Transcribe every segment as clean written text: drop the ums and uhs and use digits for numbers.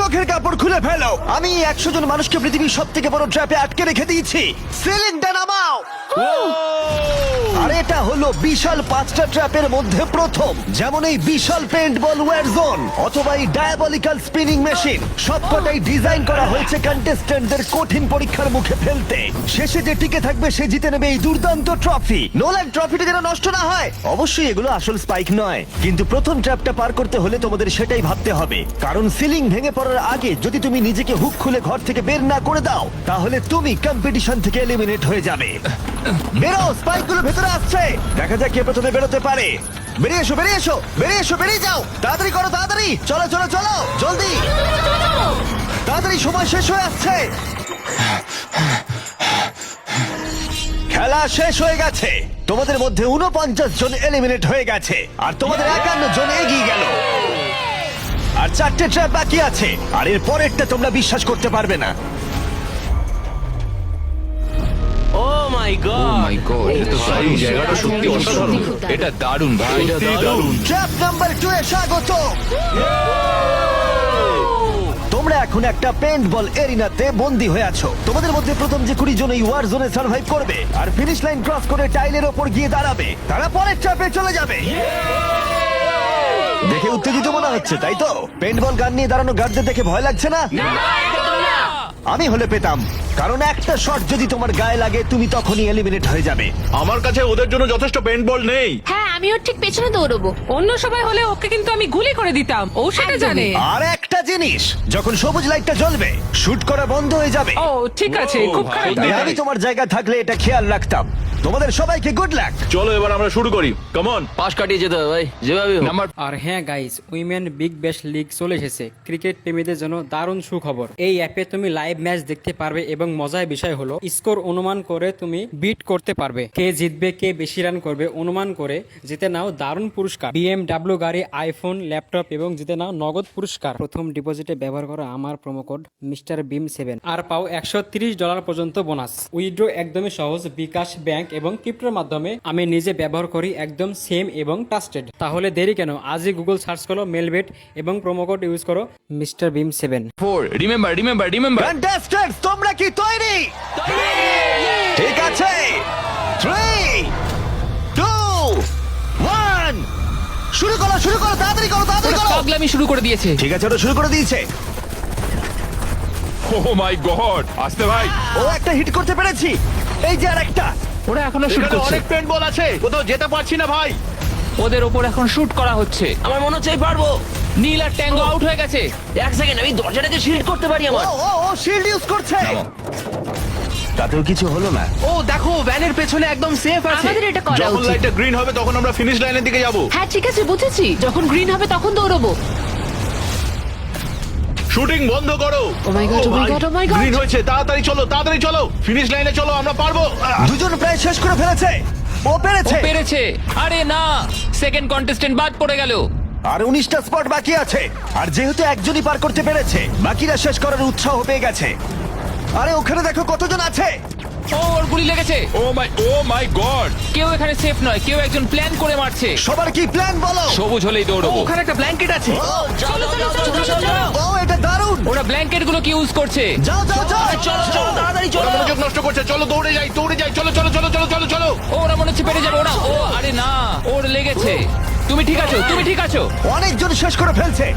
চোখের কাপড় খুলে ফেলো। আমি 100 জন মানুষকে পৃথিবীর সব থেকে বড় ট্র্যাপে আটকে রেখে দিয়েছি। সিলিংটা নামাও। আর এটা হলো বিশাল 5টা ট্র্যাপের মধ্যে প্রথম, যেমন এই বিশাল পেইন্টবল ওয়্যার জোন অথবা এই ডায়াবলিক্যাল স্পিনিং মেশিন। সবকটাই ডিজাইন করা হয়েছে কন্টেস্ট্যান্টদের কঠিন পরীক্ষার মুখে ফেলতে। শেষে যে টিকে থাকবে সে জিতে নেবে এই দুর্দান্ত ট্রফি। নোলান, ট্রফিটা যেন নষ্ট না হয়। অবশ্যই এগুলো আসল স্পাইক নয়, কিন্তু প্রথম ট্র্যাপটা পার করতে হলে তোমাদের সেটাই ভাবতে হবে, কারণ সিলিং ভেঙে পড়ার আগে যদি তুমি নিজেকে হুক খুলে ঘর থেকে বের না করে দাও তাহলে তুমি কম্পিটিশন থেকে এলিমিনেট হয়ে যাবে। বেরো, স্পাইকগুলো ভেতরে আসছে। দেখা যাক কে প্রথমে বেরোতে পারে। বেরিয়ে এসো, বেরিয়ে এসো, বেরিয়ে এসো, বেরিয়ে যাও। তাড়াতাড়ি করো, তাড়াতাড়ি। চলো চলো চলো, জলদি, তাড়াতাড়ি, সময় শেষ হয়ে আসছে। খেলা শেষ হয়ে গেছে। তোমাদের মধ্যে 49 জন এলিমিনেট হয়ে গেছে আর তোমাদের 51 জন এগিয়ে গেল। আর 4টে ট্র্যাপ বাকি আছে, আর এর পরেরটা তোমরা বিশ্বাস করতে পারবে না। ও মাই মাই গড, এটা তো দারুণ, জায়গাটা সত্যি অসাধারণ। এটা দারুণ ভাই, এটা দারুণ। ট্র্যাপ নাম্বার 2 এ স্বাগত। তোমরা এখন একটা পেইন্টবল এরিনাতে বন্দী হয়ে আছো। তোমাদের মধ্যে প্রথম যে 20 জন এই ওয়ার জোনে সার্ভাইভ করবে আর ফিনিশ লাইন ক্রস করে টাইলের ওপর গিয়ে দাঁড়াবে, তারা পরের ট্র্যাপে চলে যাবে। দেখে উত্তেজিত মনে হচ্ছে, তাই তো? পেইন্টবল গান নিয়ে দাঁড়ানো গার্ডদের দেখে ভয় লাগছে না? আমি হলে পেতাম, কারণ একটা শট যদি তোমার গায়ে লাগে তুমি তখনই এলিমিনেট হয়ে যাবে। আমার কাছে ওদের জন্য যথেষ্ট পেইন্টবল নেই। হ্যাঁ, আমি ওর ঠিক পেছনে দৌড়বো। অন্য সবাই হলে ওকে কিন্তু আমি গুলি করে দিতাম, ও সেটা জানে। আর একটা জিনিস, যখন সবুজ লাইটটা জ্বলবে শুট করা বন্ধ হয়ে যাবে। ও ঠিক আছে, খুব খারাপ তাই দেখায়। আমি তোমার জায়গায় থাকলে এটা খেয়াল রাখতাম। তোমাদের সবাইকে গুড লাক। চলো এবার আমরা শুরু করি, কাম অন। পাশ কাটিয়ে যেতে হবে ভাই, যেভাবে হোক। নাম্বার আর হ্যাঁ guys, women Big Bash league চলে এসেছে। ক্রিকেট প্রেমীদের জন্য দারুণ সুখবর। এই অ্যাপে তুমি লাইভ ম্যাচ দেখতে পারবে এবং মজার বিষয় হলো স্কোর অনুমান করে তুমি বিট করতে পারবে। কে জিতবে, কে বেশি রান করবে অনুমান করে জিতে নাও দারুণ পুরস্কার, BMW গাড়ি, আইফোন, ল্যাপটপ এবং জিতে নাও নগদ পুরস্কার। প্রথম ডিপোজিটে ব্যবহার করো আমার প্রোমো কোড মিস্টার বিম 7 আর পাও $130 পর্যন্ত বোনাস। উইথড্র একদমই সহজ, বিকাশ, ব্যাংক এবং ক্রিপ্টোর মাধ্যমে। আমি নিজে ব্যবহার করি, একদম সেম এবং ট্রাস্টেড। তাহলে দেরি কেন, আজই গুগল সার্চ করো মেলবেট এবং প্রোমো কোড ইউজ করো মিস্টার বিম 7। 4 রিমেম্বার কন্টেস্ট্যান্টস, তোমরা কি তৈরি? ঠিক আছে, 3 2 1 শুরু করো, শুরু করো, তাড়াতাড়ি করো, তাড়াতাড়ি করো। পাগলামি শুরু করে দিয়েছে। ঠিক আছে, ওটা শুরু করে দিয়েছে। ও মাই গড, আসতে ভাই। ও একটা হিট করতে পেরেছি। এই যে আরেকটা। ওরা এখনো শুট এখানে করছে, অনেক পেইন্টবল আছে, কোথাও যেতে পারছি না ভাই। ওদের ওপর এখন শুট করা হচ্ছে। আমার মনে হচ্ছে আমি পারবো। নীল আর ট্যাঙ্গো আউট হয়ে গেছে। এক সেকেন্ড, আমি দরজাটাকে শিল্ড করতে পারি ও আমার। ও ও শিল্ড ইউজ করছে। তাতেও কিছু হলো না। ও দেখো, ভ্যানের পেছনে একদম সেফ আছে। আমাদের এটা করা যখন উচিত। লাইটটা গ্রিন হবে তখন আমরা ফিনিশ লাইনের দিকে যাব। হ্যাঁ ঠিক আছে, বুঝেছি। যখন গ্রিন হবে তখন দৌড়বো। শুটিং বন্ধ করো। Oh my God, oh my God, oh my God. Green হয়েছে, তাড়াতাড়ি চলো, তাড়াতাড়ি চলো, ফিনিশ লাইনে চলো, আমরা পারবো। দুজন প্রায় শেষ করে ফেলেছে। ও ও পেরেছে। পেরেছে। আরে না, সেকেন্ড কন্টেস্টেন্ট বাদ পড়ে গেল। আর 19টা স্পট বাকি আছে। আর যেহেতু একজনই পার করতে পেরেছে, বাকিরা শেষ করার উৎসাহ পেয়ে গেছে। আরে ওখানে দেখো কতজন আছে। ও, ওর গুলি লেগেছে। ও মাই গড। কেউ এখানে সেফ নয়, কেউ একজন প্ল্যান করে মারছে। সবার কি প্ল্যান বলো? সবুজ হলেই দৌড়বো। ওখানে একটা ব্ল্যাঙ্কেট আছে। চলো চলো চলো চলো। ও এটা দারুণ। ওরা ব্ল্যাঙ্কেট গুলো কি ইউজ করছে? যাও যাও যাও। চলো চলো তাড়াতাড়ি ওরা চলো। মনোযোগ নষ্ট করছে, চলো দৌড়ে যাই, দৌড়ে যাই, চলো চলো চলো চলো চলো চলো। ও, ওরা মনে হচ্ছে পেরে যাবে। ওরা, ও আরে না, ওর লেগেছে। তুমি ঠিক আছো, তুমি ঠিক আছো। অনেকজন শেষ করে ফেলছে।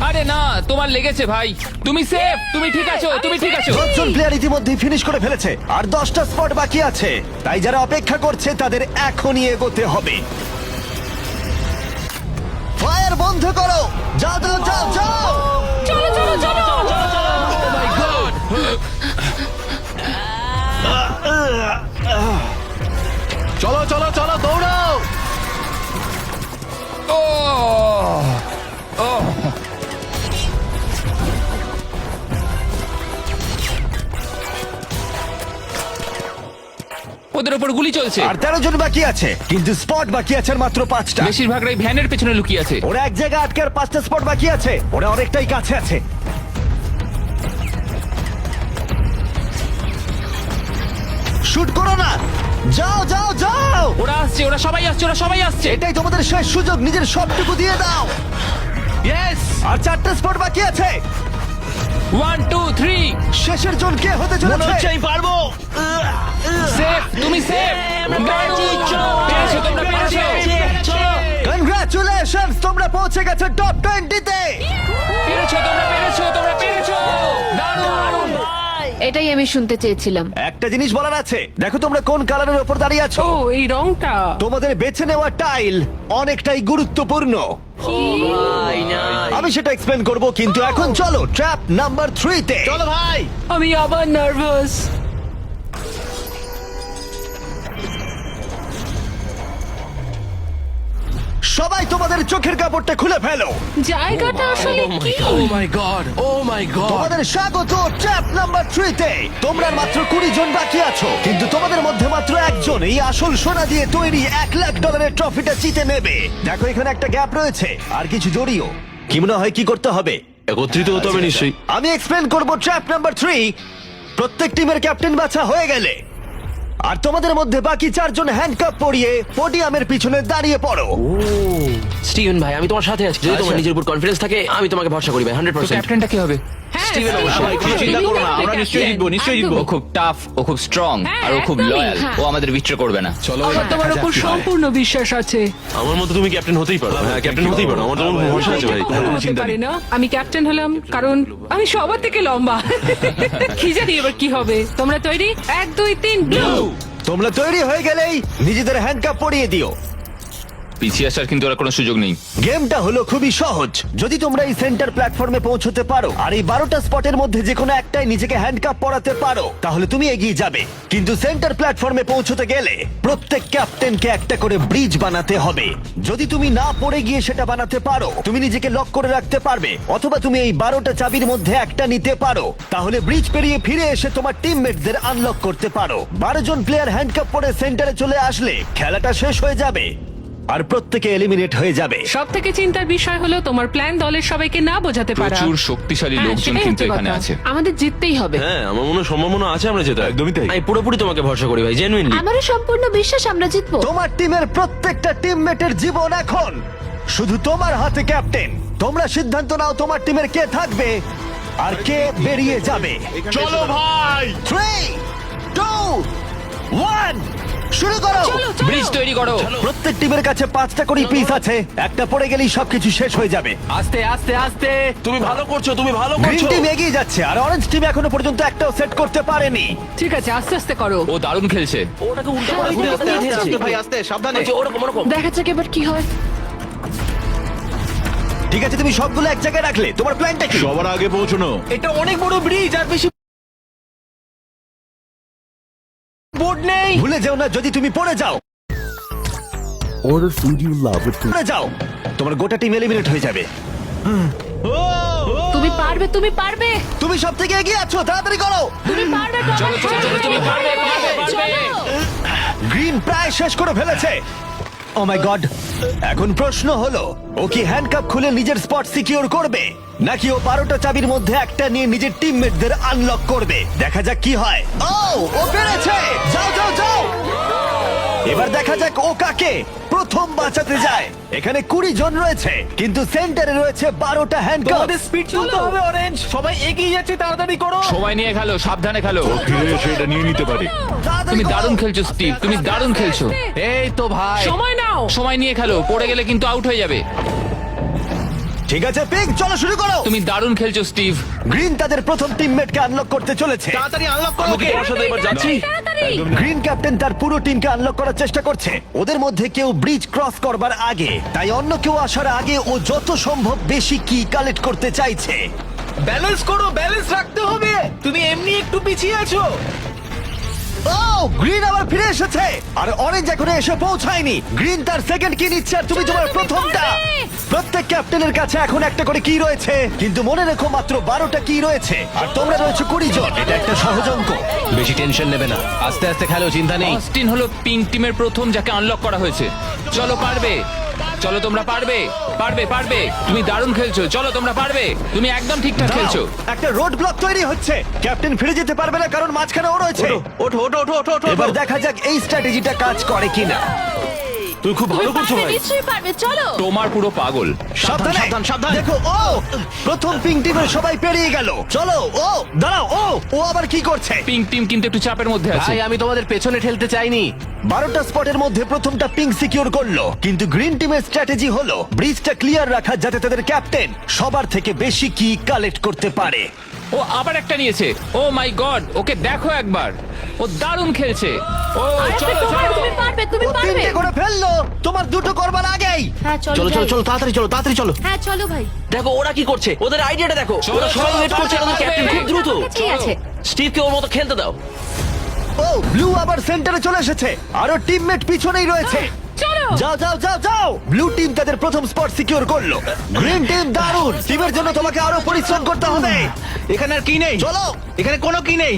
আরে না, তোমার লেগেছে ভাই। তুমি সেফ, তুমি ঠিক আছো, তুমি ঠিক আছো। 10 জন প্লেয়ার ইতিমধ্যেই ফিনিশ করে ফেলেছে আর 10টা স্পট বাকি আছে। তাই যারা অপেক্ষা করছে তাদের এখনই এগোতে হবে। ফায়ার বন্ধ করো। যাও যাও যাও যাও। চলো চলো চলো। ও মাই গড। চলো চলো চলো, দৌড়াও। ও ও, ওদের ওপর গুলি চলছে। আর 13 জন বাকি আছে, কিন্তু স্পট বাকি আছে আর মাত্র 5টা। বেশিরভাগরাই ভ্যানের পেছনে লুকিয়ে আছে। ওরা এক জায়গায় আটকে আর 5টা স্পট বাকি আছে। ওরা অনেকটাই কাছে আছে। শুট করো না। যাও যাও যাও। ওরা আসছে, ওরা সবাই আসছে, ওরা সবাই আসছে। এটাই তোমাদের শেষ সুযোগ, নিজের সবটুকু দিয়ে দাও। ইয়েস। আর 4টা স্পট বাকি আছে। 1 2 3 শেষের জন কে হতে মনে চলেছে? হচ্ছে আমি পারবো। সেফ তুমি সেফ পেরেছো তোমরা পেরেছো কনগ্রাচুলেশনস, তোমরা পৌঁছে গেছো টপ 20 তে। পেরেছো তোমরা পেরেছো দারুণ এটাই আমি শুনতে চেয়েছিলাম। একটা জিনিস বলার আছে, দেখো তোমরা কোন কালারের উপর দাঁড়িয়ে আছো। ও এই রংটা তোমাদের বেছে নেওয়া টাইল অনেকটাই গুরুত্বপূর্ণ। ভাই না আমি সেটা এক্সপ্লেন করব, কিন্তু এখন চলো ট্র্যাপ নাম্বার 3 তে। চলো ভাই। আমি আবার নার্ভাস। সবাই তোমাদের চোখের কাপড়টা খুলে ফেলো। জায়গাটা আসলে কি? ও মাই গড, ও মাই গড। তোমাদের স্বাগত ট্র্যাপ নাম্বার 3 তে। তোমরা আর মাত্র 20 জন বাকি আছো, কিন্তু তোমাদের মধ্যে মাত্র একজন এই আসল সোনা দিয়ে তৈরি $1,00,000 ট্রফিটা জিতে নেবে। দেখো এখানে একটা গ্যাপ রয়েছে আর কিছু জড়িও। কি মনে হয় কি করতে হবে? একত্রিত হতে হবে নিশ্চয়ই। আমি এক্সপ্লেন করব ট্র্যাপ নাম্বার 3। প্রত্যেক টিমের ক্যাপ্টেন বাছা হয়ে গেলে আর তোমাদের মধ্যে বাকি 4 জন হ্যান্ডকাপ পরিয়ে পোডিয়ামের পিছনে দাঁড়িয়ে পড়ো। স্টিভেন ভাই আমি তোমার সাথে আছি, যদি তোমার নিজের উপর কনফিডেন্স থাকে আমি তোমাকে ভরসা করি ভাই 100%। ক্যাপ্টেনটা কি হবে? হ্যাঁ, স্টিভেন স্টিভেন অবশ্যই। ভাই, কোনো চিন্তা করো না, আমরা নিশ্চয়ই জিতবো, নিশ্চয়ই জিতবো। ও খুব টাফ, ও খুব স্ট্রং, আর ও খুব একদমই, লয়াল। হ্যাঁ। ও আমাদের বিট্রে করবে না। আমার তোমার উপর সম্পূর্ণ বিশ্বাস আছে। আমার মতো তুমি ক্যাপ্টেন হতেই পারো। হ্যাঁ, ক্যাপ্টেন হতেই পারো। আমার তোমার ভরসা আছে ভাই, কোনো হতে চিন্তা পারে নেই। না আমি ক্যাপ্টেন হলাম কারণ আমি সবার থেকে লম্বা। কি জানি এবার কি হবে। তোমরা তৈরি? 1 2 3 ব্লু। তোমরা তৈরি হয়ে গেলেই নিজেদের হ্যান্ডকাপ পরিয়ে দিও। পিছিয়ে আসার কিন্তু আর কোনো সুযোগ নেই। গেমটা হলো খুবই সহজ। যদি তোমরা এই সেন্টার প্ল্যাটফর্মে পৌঁছতে পারো আর এই 12টা স্পটের মধ্যে যে কোনো একটাই নিজেকে হ্যান্ডকাপ পরাতে পারো, তাহলে তুমি এগিয়ে যাবে। কিন্তু সেন্টার প্ল্যাটফর্মে পৌঁছতে গেলে প্রত্যেক ক্যাপ্টেনকে একটা করে ব্রিজ বানাতে হবে। যদি তুমি না পড়ে গিয়ে সেটা বানাতে পারো, তুমি নিজেকে লক করে রাখতে পারবে, অথবা তুমি এই 12টা চাবির মধ্যে একটা নিতে পারো। তাহলে ব্রিজ পেরিয়ে ফিরে এসে তোমার টিমমেটদের আনলক করতে পারো। 12 জন প্লেয়ার হ্যান্ডকাপ পরে সেন্টারে চলে আসলে খেলাটা শেষ হয়ে যাবে আর প্রত্যেকে এলিমিনেট হয়ে যাবে। সব থেকে চিন্তার বিষয় হলো তোমার প্ল্যান দলের সবাইকে না বোঝাতে পারা। প্রচুর শক্তিশালী হ্যাঁ, লোকজন সেটাই কিন্তু হচ্ছে এখানে কথা। আছে। আমাদের জিততেই হবে। হ্যাঁ, আমার মনে হয় সম্ভাবনা আছে আমরা যেটা। একদমই তাই। আমি পুরোপুরি তোমাকে ভরসা করি ভাই, জেনুইনলি। আমারও সম্পূর্ণ বিশ্বাস আমরা জিতবো। তোমার টিমের প্রত্যেকটা টিমমেটের জীবন এখন শুধু তোমার হাতে ক্যাপ্টেন। তোমরা সিদ্ধান্ত নাও তোমার টিমের কে থাকবে আর কে বেরিয়ে যাবে। চলো ভাই। 3 2 1 শুরু করো। ব্রিজ তৈরি করো। প্রত্যেক টিমের কাছে 5টা করে পিস আছে। একটা পড়ে গেলেই সবকিছু শেষ হয়ে যাবে। আস্তে আস্তে আস্তে। তুমি ভালো করছো, তুমি ভালো গ্রিন করছো। টিম এগিয়ে যাচ্ছে আর অরেঞ্জ টিম এখনো পর্যন্ত একটাও সেট করতে পারেনি। ঠিক আছে আস্তে আস্তে করো। ও দারুণ খেলছে। ওটাকে উল্টো করে ঘুরে আস্তে আস্তে ভাই আস্তে, সাবধানে। ওরকম ওরকম। দেখা যাক এবার কি হয়। ঠিক আছে, তুমি সবগুলো এক জায়গায় রাখলে। তোমার প্ল্যানটা কি? সবার আগে পৌঁছানো। এটা অনেক বড় ব্রিজ আর বেশি বোর্ড নেই। ভুলে যেও না, যদি তুমি পড়ে যাও Order food you love with পড়ে যাও তোমার গোটা টিম এলিমিনেট হয়ে যাবে। তুমি পারবে, তুমি পারবে, তুমি সব থেকে এগিয়ে আছো, তাড়াতাড়ি করো। তুমি পারবে। চলো চলো চলো তুমি পারবে পারবে পারবে। গ্রিন প্রায় শেষ করে ফেলেছে। ও মাই গড, এখন প্রশ্ন হলো ও কি হ্যান্ডকাপ খুলে নিজের স্পট সিকিউর করবে, নাকি ও 12টা চাবির মধ্যে একটা নিয়ে নিজের টিমমেটদের আনলক করবে। দেখা যাক কি হয়। ও পেরেছে। যাও যাও যাও। এবার দেখা যাক ও কাকে প্রথম বাঁচাতে যায়। এখানে 20 জন রয়েছে, কিন্তু সেন্টারে রয়েছে 12টা হ্যান্ডকাপ। স্পিড তুলতে হবে অরেঞ্জ, সবাই এগিয়ে যাচ্ছে, তাড়াতাড়ি করো। সময় নিয়ে খেলো, সাবধানে খেলো। ফিরে সেটা নিয়ে নিতে পারি। তুমি দারুণ খেলছো স্টিভ, তুমি দারুণ খেলছো। এই তো ভাই, সময় নাও। সময় নিয়ে খেলো, পড়ে গেলে কিন্তু আউট হয়ে যাবে। ঠিক আছে পিগ, চলো শুরু করো। তুমি দারুণ খেলছো স্টিভ। গ্রিন তাদের প্রথম টিমমেটকে আনলক করতে চলেছে। তাড়াতাড়ি আনলক করো। ওকে তোমার সাথে এবার যাচ্ছি। গ্রিন ক্যাপ্টেন তার পুরো টিমকে আনলক করার চেষ্টা করছে। ওদের মধ্যে কেউ ব্রিজ ক্রস করবার আগে, তাই অন্য কেউ আসার আগে ও যত সম্ভব বেশি কি কালেক্ট করতে চাইছে। ব্যালেন্স করো, ব্যালেন্স রাখতে হবে। তুমি এমনি একটু পিছিয়ে আছো। ও গ্রিন আবার ফিরে এসেছে আর অরেঞ্জ এখনো এসে পৌঁছায়নি। গ্রিন তার সেকেন্ড কি নিচ্ছে আর তুমি তোমার প্রথমটা। প্রত্যেক ক্যাপ্টেনের কাছে এখন একটা করে কি রয়েছে, কিন্তু মনে রেখো মাত্র 12টা কি রয়েছে আর তোমরা রয়েছে 20 জন। এটা একটা সহজ অঙ্ক। বেশি টেনশন নেবে না, আস্তে আস্তে খেলো, চিন্তা নেই। অস্টিন হলো পিঙ্ক টিমের প্রথম যাকে আনলক করা হয়েছে। চলো পারবে, চলো তোমরা পারবে পারবে পারবে। তুমি দারুণ খেলছো, চলো তোমরা পারবে। তুমি একদম ঠিকঠাক খেলছো। একটা রোড ব্লক তৈরি হচ্ছে। ক্যাপ্টেন ফিরে যেতে পারবে না কারণ মাঝখানে ও রয়েছে। ওঠো ওঠো ওঠো ওঠো। এবার দেখা যাক এই স্ট্র্যাটেজিটা কাজ করে কিনা। তুই খুব ভালো করছো পারবে, ভাই। নিশ্চয়ই পারবে, চলো। তোমার পুরো পাগল। সাবধানে দেখো, ও প্রথম পিঙ্ক টিমের সবাই পেরিয়ে গেল। চলো, ও দাঁড়াও, ও আবার কি করছে? পিঙ্ক টিম কিন্তু একটু চাপের মধ্যে আছে। ভাই আমি তোমাদের পেছনে ঠেলতে চাইনি। 12টা স্পটের মধ্যে প্রথমটা পিঙ্ক সিকিউর করলো, কিন্তু গ্রিন টিমের স্ট্র্যাটেজি হলো ব্রিজটা ক্লিয়ার রাখা, যাতে তাদের ক্যাপ্টেন সবার থেকে বেশি কি কালেক্ট করতে পারে। ও আবার একটা নিয়েছে। ও মাই গড, ওকে দেখো একবার, ও দারুণ খেলছে। ও আরে, চলো তোমার, চলো। তুমি পারবে, তুমি ও পারবে। 3টে করে ফেললো, তোমার 2টো করবার আগেই। হ্যাঁ, চলো, চলো চলো যাই। চলো তাড়াতাড়ি চলো, তাড়াতাড়ি চলো। হ্যাঁ, চলো ভাই। দেখো ওরা কি করছে, ওদের আইডিয়াটা দেখো। চলো, ওরা সবাই চলো, ওয়েট করছে, ওদের ক্যাপ্টেন খুব দ্রুত। ঠিক আছে। স্টিভকে ওর মতো খেলতে দাও। ও ব্লু আবার সেন্টারে চলে এসেছে, আরো টিমমেট পিছনেই রয়েছে। চলো। যাও যাও যাও যাও, ব্লু টিম তাদের প্রথম স্পট সিকিউর করলো। গ্রিন টিম দারুণ, টিমের জন্য তোমাকে আরো পরিশ্রম করতে হবে। এখানে আর কি নেই, চলো, এখানে কোনো কি নেই।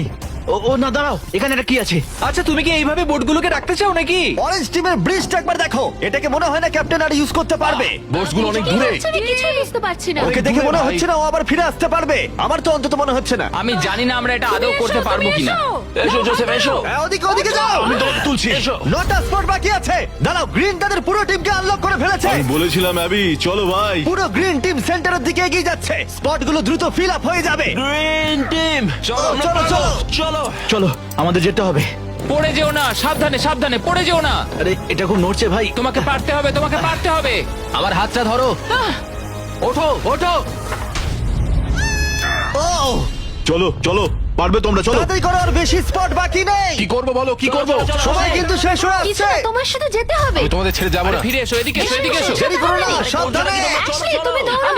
ও না, দাঁড়াও, এখানে একটা কি আছে? আচ্ছা তুমি কি এইভাবে বোর্ডগুলোকে রাখতে চাও নাকি? অরেঞ্জ টিমের ব্রিজটা একবার দেখো, এটাকে মনে হয় না ক্যাপ্টেন আর ইউজ করতে পারবে। বোর্ডসগুলো অনেক কি দূরে। হচ্ছে? আমি কিছুই বুঝতে পারছি না। ওকে দেখে দূরে মনে ভাই। হচ্ছে না ও আবার ফিরে আসতে পারবে, আমার তো অন্তত মনে হচ্ছে না। আমি জানি না আমরা এটা আদৌ করতে পারবো কিনা। এসো জোসেফ এসো। হ্যাঁ, ওদিকে ওদিকে যাও, আমি তোমাকে তুলছি। এসো। 9টা স্পট বাকি আছে। দাঁড়াও, গ্রিন তাদের পুরো টিমকে আনলক করে ফেলেছে। আমি বলেছিলাম অ্যাবি, চলো ভাই। পুরো গ্রিন টিম সেন্টারের দিকে এগিয়ে যাচ্ছে, স্পটগুলো দ্রুত ফিল আপ হয়ে যাবে। গ্রিন টিম চলো চলো চলো চলো। চলো, আমাদের যেতে হবে। পড়ে যেও না, সাবধানে সাবধানে, পড়ে যেও না। আরে এটা খুব নড়ছে ভাই। তোমাকে পারতে হবে, তোমাকে পারতে হবে। আমার হাতটা ধরো। ওঠো ওঠো। ও চলো চলো, পারবে তোমরা, চলো। তাড়াতাড়ি করো, আর বেশি স্পট বাকি নেই। কি করবো বলো, কি করবো? সময় কিন্তু শেষ হয়ে কিছু আসছে। না, তোমার সাথে যেতে হবে। আমি তোমাদের ছেড়ে যাবো আরে না। ফিরে এসো, এদিকে এসো, এদিকে এসো। দেরি করো না, সাবধানে। অ্যাশলি, তুমি দৌড়াও।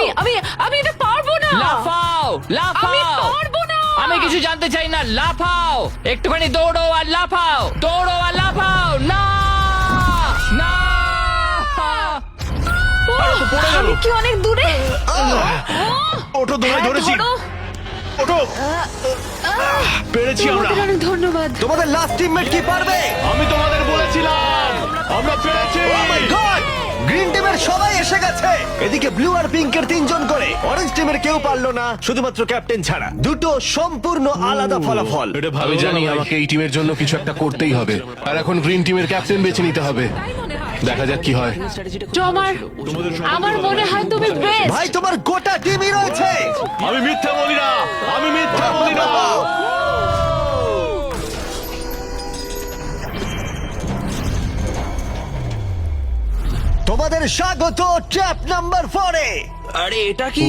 আমি এটা পারবো না। লাফাও লাফাও। আমি পারবো না। আমি কিছু জানতে চাই না, লাফাও। একটুখানি দৌড়ো আর লাফাও, দৌড়ো আর লাফাও। না না। আমি কি অনেক দূরে? ওটো ধরে ধরেছি, ধরো। ওটো। পেরেছি আমরা। তোমাদের অনেক ধন্যবাদ। তোমাদের লাস্ট টিমমেট কি পারবে? আমি তোমাদের বলেছিলাম, আমরা পেরেছি। Oh my God! গ্রিন টিমের সবাই এসে গেছে। এদিকে ব্লু আর পিঙ্কের 3জন করে, অরেঞ্জ টিমের কেউ পারলো না, শুধুমাত্র ক্যাপ্টেন ছাড়া। দুটো সম্পূর্ণ আলাদা ফলাফল। এটা ভালো আমি হলো জানি না ভাই। আমাকে এই টিমের জন্য কিছু একটা করতেই হবে, আর এখন গ্রিন টিমের ক্যাপ্টেন বেছে নিতে হবে। দেখা যাক কি হয়। আমার মনে হয় তুমি বেস্ট। ভাই, তোমার গোটা টিমই রয়েছে। আমি মিথ্যা বলি না, আমি মিথ্যা বলি না। তোমাদের স্বাগত ট্র্যাপ নাম্বার 4 এ। আরে এটা কি?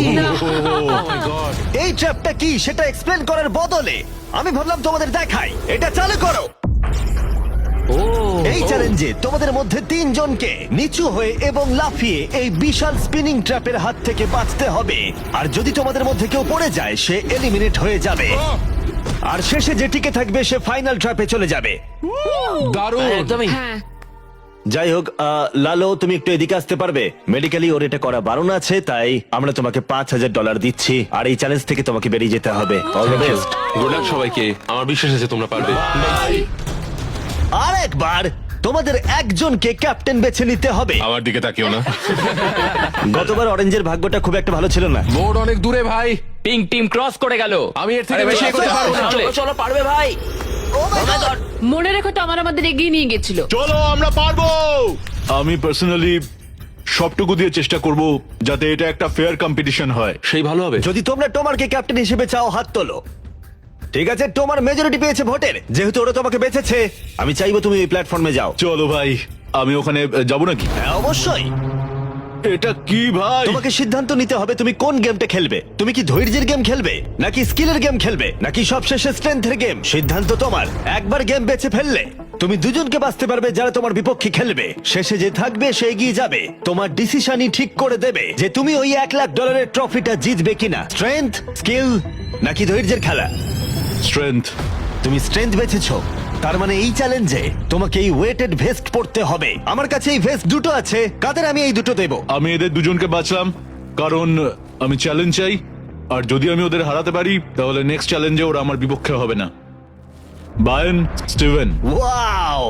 এই ট্র্যাপটা কি সেটা এক্সপ্লেন করার বদলে আমি ভাবলাম তোমাদের দেখাই। এটা চালু করো। এই চ্যালেঞ্জে তোমাদের মধ্যে 3 জনকে নিচু হয়ে এবং লাফিয়ে এই বিশাল স্পিনিং ট্র্যাপের হাত থেকে বাঁচতে হবে, আর যদি তোমাদের মধ্যে কেউ পড়ে যায় সে এলিমিনেট হয়ে যাবে, আর শেষে যে টিকে থাকবে সে ফাইনাল ট্র্যাপে চলে যাবে। দারুণ। একদমই। হ্যাঁ। যাই হোক, লালো তুমি একটু এদিকে আসতে পারবে? মেডিকেলি ওর এটা করা বারণ আছে, তাই আমরা তোমাকে $5,000 দিচ্ছি, আর এই চ্যালেঞ্জ থেকে তোমাকে বেরিয়ে যেতে হবে। All the best. Good luck সবাইকে, আমার বিশ্বাস আছে তোমরা পারবে। আর একবার তোমাদের একজনকে ক্যাপ্টেন বেছে নিতে হবে। আমার দিকে তাকিও না। গতবার অরেঞ্জের ভাগ্যটা খুব একটা ভালো ছিল না। বোর্ড অনেক দূরে ভাই, পিঙ্ক টিম ক্রস করে গেল। আমি এর থেকে আরে বেশি চলো, এগোতে পারবো না। চলো, চলো পারবে ভাই। মনে রেখো তো আমাদের এগিয়ে নিয়ে গেছিল। চলো, আমরা পারবো। আমি পার্সোনালি সবটুকু দিয়ে চেষ্টা করব যাতে এটা একটা ফেয়ার কম্পিটিশন হয়। সেই ভালো হবে। যদি তোমরা টোমারকে ক্যাপ্টেন হিসেবে চাও, হাত তোলো। ঠিক আছে, টোমার মেজরিটি পেয়েছে ভোটের, যেহেতু ওরা তোমাকে বেঁচেছে আমি চাইবো তুমি এই প্ল্যাটফর্মে যাও। চলো ভাই, আমি ওখানে যাব নাকি? হ্যাঁ, অবশ্যই। এটা কি ভাই? তোমাকে সিদ্ধান্ত নিতে হবে তুমি কোন গেমটা খেলবে। তুমি কি ধৈর্যের গেম খেলবে, নাকি স্কিলের গেম খেলবে, নাকি সবশেষে স্ট্রেংথের গেম? সিদ্ধান্ত তোমার। একবার গেম বেছে ফেললে তুমি দুজনকে বাঁচতে পারবে যারা তোমার বিপক্ষে খেলবে। শেষে যে থাকবে সে এগিয়ে যাবে। তোমার ডিসিশনই ঠিক করে দেবে যে তুমি ওই $1,00,000 ট্রফিটা জিতবে কিনা। স্ট্রেংথ, স্কিল, নাকি ধৈর্যের খেলা? স্ট্রেংথ। তুমি স্ট্রেংথ বেছেছো, তার মানে এই চ্যালেঞ্জে তোমাকে এই ওয়েটেড ভেস্ট পড়তে হবে। আমার কাছে এই ভেস্ট দুটো আছে, কাদের আমি এই দুটো দেবো। আমি এদের দুজনকে বাঁচলাম কারণ আমি চ্যালেঞ্জ চাই, আর যদি আমি ওদের হারাতে পারি তাহলে নেক্সট চ্যালেঞ্জে ওরা আমার বিপক্ষে হবে না। বায়ান, স্টিভেন। ওয়াও,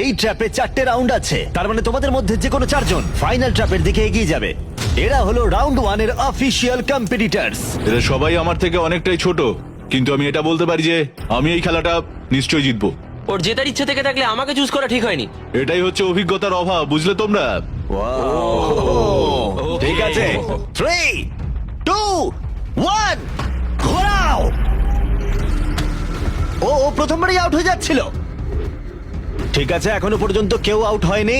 এই ট্র্যাপে 4টে রাউন্ড আছে, তার মানে তোমাদের মধ্যে যে কোনো 4 জন ফাইনাল ট্র্যাপের দিকে এগিয়ে যাবে। এরা হলো রাউন্ড 1 এর অফিশিয়াল কম্পিটিটরস। এরা সবাই আমার থেকে অনেকটাই ছোট, কিন্তু আমি এটা বলতে পারি যে আমি এই খেলাটা নিশ্চয়ই জিতবো। ওর জেতার ইচ্ছে থেকে থাকলে আমাকে চুজ করা ঠিক হয়নি। এটাই হচ্ছে অভিজ্ঞতার অভাব, বুঝলে তোমরা? ঠিক আছে 3 2 1 ঘোরাও। ও প্রথমবারই আউট হয়ে যাচ্ছিল। ঠিক আছে, এখনো পর্যন্ত কেউ আউট হয়নি।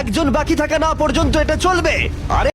একজন বাকি থাকা না পর্যন্ত এটা চলবে। আরে